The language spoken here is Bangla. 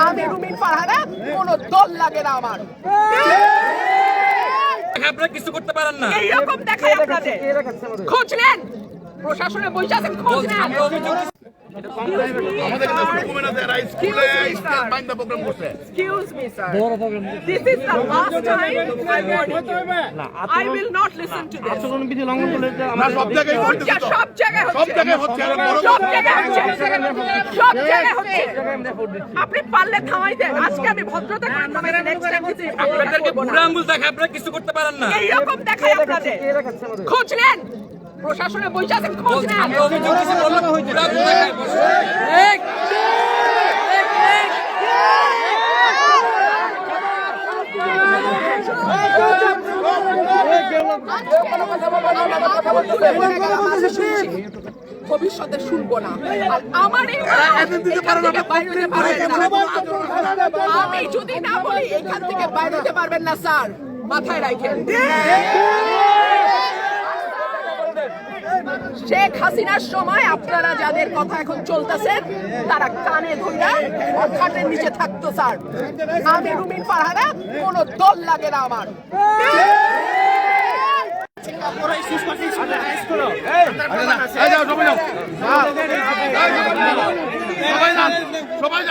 আমি রুমিন ফারহানা, কোনো দল লাগে না আমার। আপনারা কিছু করতে পারেন না। এইরকম দেখায় আপনাদের। খোঁজ নেন, প্রশাসনে বসে আছেন, খোঁজ নেন। Excuse me, sir. This is the last time I'm warning you. I will not listen to this. সব জায়গায় হচ্ছে, সব জায়গায় সব হচ্ছে। জায়গায় হচ্ছে সব জায়গায় হচ্ছে। সব জায়গায় হচ্ছে। আপনি পারলে থামাই দেন। আজকে আমি ভদ্রতা করে থামাইছি, next time কিছু আপনাদেরকে বুড়া আঙ্গুল দেখায় আপনারা কিছু করতে পারেন না। এইরকম দেখায় আপনাদের। খোঁজ নেন, প্রশাসনে বসে আছেন, খোঁজ নেন। আমরা অভিযোগ দিছি বললাম বুড়া আঙ্গুল দেখায় ভবিষ্যতে শুনবো না। আর আমার এই আমি যদি না বলি এখান থেকে বাইরে হতে পারবেন না স্যার, মাথায় রাখেন। শেখ হাসিনার সময় আপনারা যাদের কথা এখন চলতেছেন তারা কানে ধইরা খাটের নিচে থাকতো স্যার। আমি রুমিন ফারহানা, কোনো দল লাগে না আমার। সবাই